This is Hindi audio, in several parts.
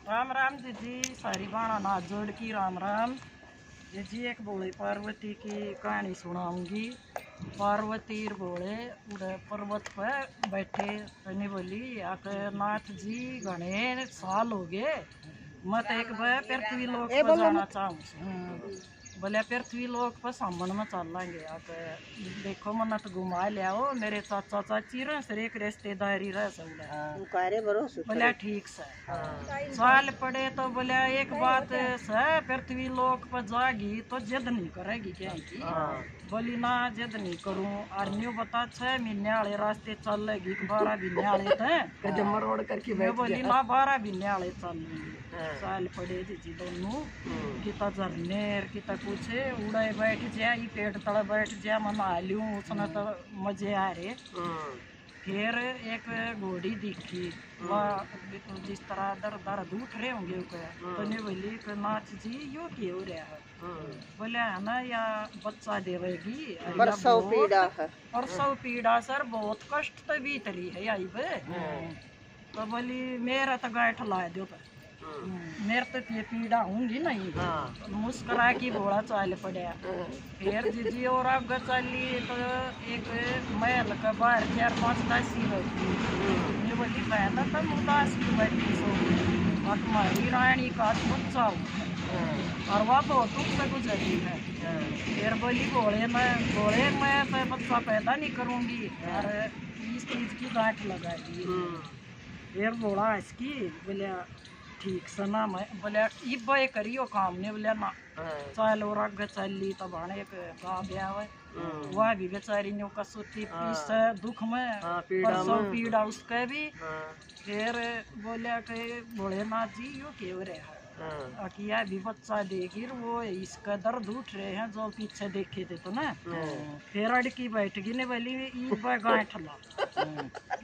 राम राम दीदी, सारी बाणा नाथ जोड़ की राम राम। ये जी एक भोले पार्वती की कहानी सुनाऊंगी। पार्वती और भोले उड़े पर्वत पर बैठे तनी बोली आके नाथ जी घने साल हो गए मत एक बार पृथ्वी लोक पर जाना चाहूँ। बोले पृथ्वी लोक पर सामन में चल लेंगे आके देखो मन तो घुमा लियाओ मेरे चाचा चाची रह सर एक रिश्तेदारी रह सब बोले ठीक से साल पड़े तो बोले एक बात से पृथ्वी लोक पर जागी तो जिद नहीं करेगी क्या की बोली ना जिद नहीं करूँ और न्यू बता 6 महीने वाले रास्ते चल लेगी 12 महीने वाले थे मरोड़ करके मैं बोली ना 12 महीने वाले चल लेंगे। साल पड़े जी दोनों किता झरनेर किता कुछ उड़े बैठ जा पेट तले बैठ जा मैं नहा लूँ उसने तो मजे आ रहे। फिर एक घोड़ी दिखी वह जिस तरह दर दर्द उठ रहे होंगे तो नहीं बोली कि नाथ जी यो क्यों हो रहा है बोले है ना या बच्चा देवेगी परसों पीड़ा सर बहुत कष्ट तो भीतरी है आई बे तो बोली मेरा तो गाय ला दो मेरे तो ये पीड़ा होंगी नहीं मुस्करा की घोड़ा चाल पड़ा। फिर जीजी और आगे चली तो एक महल का बाहर 4-5 दासी बैठी ये बोली मैं तो उदास की बैठी सो तुम्हारी रानी का बच्चा और वह बहुत दुख से गुजरी है। फिर बोली घोड़े में तो बच्चा पैदा नहीं करूँगी और इस चीज़ की गांठ लगा दी। फिर घोड़ा इसकी बोले ठीक से ना मैं बोले इब्बे करियो काम ने बोले ना चल और आगे चली तो भाने एक गाँव ब्याह है वह भी बेचारी ने कसुती इस दुख में परसों पीड़ा उसके भी। फिर बोले कि भोलेनाथ जी यो क्यों रहे हैं अकिया भी बच्चा देगी वो इसका दर्द उठ रहे हैं जो पीछे देखे थे तो ना। फिर अड़की बैठ गई ने बोली गांठ ला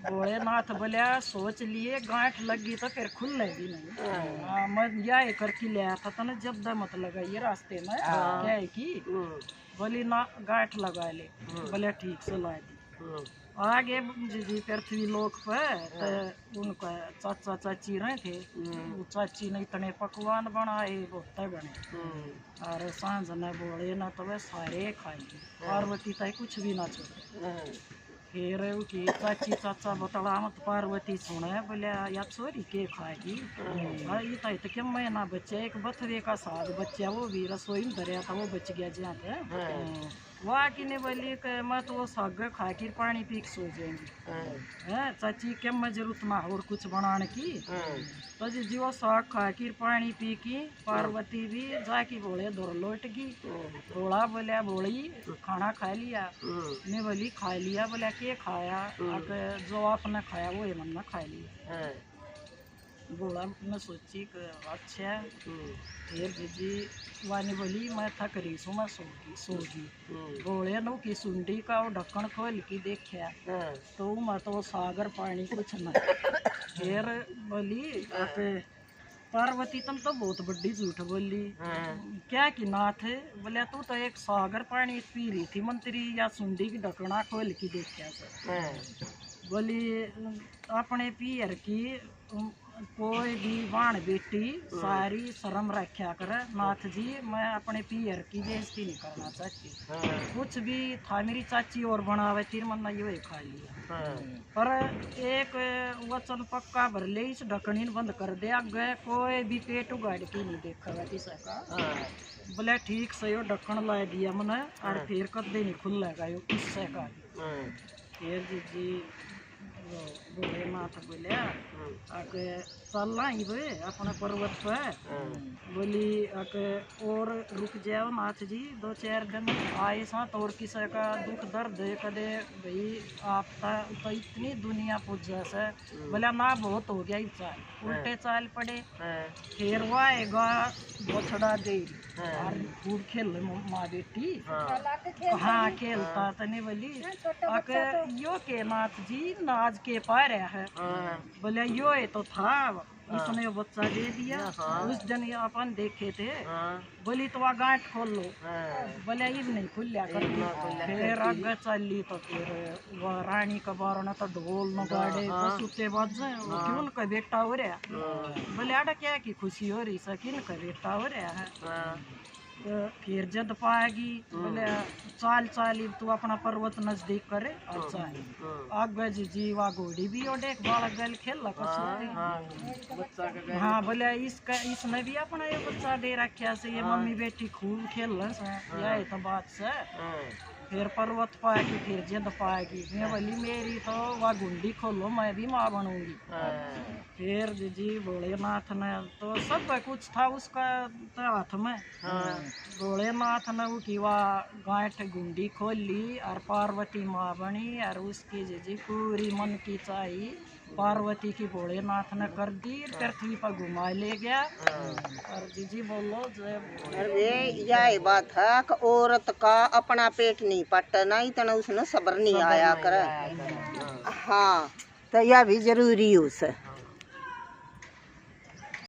भोलेनाथ बोले सोच लिए गांठ लगी तो फिर खुलेगी नहीं मैं यह करके ले आया था ना जब द मत लगाइए रास्ते में क्या है कि बोली ना गांठ लगा ले बोले ठीक से ला दी। आगे जी पृथ्वी लोक पे तो उनका चाचा चाची रहे थे चाची ने इतने पकवान बनाए बहुत बने और सांझ ने बोले ना तो वे सारे खाएंगे पार्वती तय कुछ भी ना छोड़े। फिर उठी चाची चाचा बतला मत पार्वती सुने बोले या छोरी के खाएगी ये तो क्या मैं ना बच्चे एक बथवे का साग बच्चा वो भी रसोई में धरिया था वो बच गया जहाँ पे वहाँ की ने बोली कि मैं तो वो साग खा के पानी पी के सो जाएंगी है चाची क्या मैं जरूरत ना और कुछ बनाने की तो जी वो साग खा के पानी पी की पार्वती भी जाके बोले दौड़ लौट गई। बोला बोले बोली खाना खा लिया ने बोली खा लिया बोले के खाया जो आपने खाया वो हमने खा लिया। बोला मैं सोची कि अच्छा फिर जी वानी बोली मैं थक रही सो मैं सोगी बोले नो की सुंडी का वो ढक्कन खोल के देखा तो मैं तो सागर पानी कुछ न। फिर बोली पार्वती तुम तो बहुत बड़ी झूठ बोली क्या कि नाथ बोले तू तो एक सागर पानी पी रही थी मंत्री या सुंडी की ढक्कना खोल के देखा बोली अपने पियर की कोई भी बाण बेटी सारी शर्म रखा कर नाथ जी मैं अपने पियर की बेइज्जती नहीं करना चाहती कुछ भी था मेरी चाची और बनावे तीर मन्ना ये खा लिया पर एक वचन पक्का भर ले इस ढकनी बंद कर दे आगे कोई भी पेट उगाड़ के नहीं देखा किसी का बोले ठीक से यो ढक्कन ला दिया मैंने और फिर कदे नहीं खुलेगा यो किससे का। फिर जी भोलेनाथ बोले आके चलना ही बे अपने पर्वत पे बोली आके और रुक जाओ नाथ जी 2-4 दिन आए साथ और किसी का दुख दर्द कदे भाई आप तो इतनी दुनिया पूजा से बोले ना बहुत हो गया चाल उल्टे चाल पड़े। फिर वो आएगा बछड़ा दे और खूब खेल माँ बेटी हाँ खेलता तने बोली आके यो के नाथ जी नाज के पा रहा है बोले यो तो था इसने वो बच्चा दे दिया। उस दिन ये अपन देखे थे, हाँ, बोली तो वह गांठ खोल लो, हाँ, बोले इब नहीं खुलिया कर। फिर आगे चली तो फिर वह रानी का बारना तो ढोल न गाड़े बस उतने बजे क्यों का बेटा हो रहा। बोले आड़ा क्या की खुशी हो रही सकिन का बेटा हो रहा है। हाँ, तो फिर जद पाएगी बोले चाल चाल तू अपना पर्वत नजदीक करे और चाल आगे जी वह घोड़ी भी और देख बालक गल खेल बच्चा का हाँ बोले इसने भी अपना ये बच्चा दे रखा से ये मम्मी बेटी खूब खेल यही तो बात से। फिर पर्वत पाएगी फिर जिद पाएगी मैं बोली मेरी तो वह गुंडी खोलो मैं भी माँ बनूंगी। फिर जी भोलेनाथ ने तो सब कुछ था उसका तो हाथ में। भोलेनाथ ने उठी वह गांठ गुंडी खोल ली और पार्वती माँ बनी और उसकी जी पूरी मन की चाहिए पार्वती की भोलेनाथ ने कर दी, पृथ्वी पर घुमा ले गया। और जी बोलो जय। अरे यही बात है कि औरत का अपना पेट नहीं पटना इतना उसने सब्र नहीं आया कर। हाँ तो यह भी जरूरी है उसे।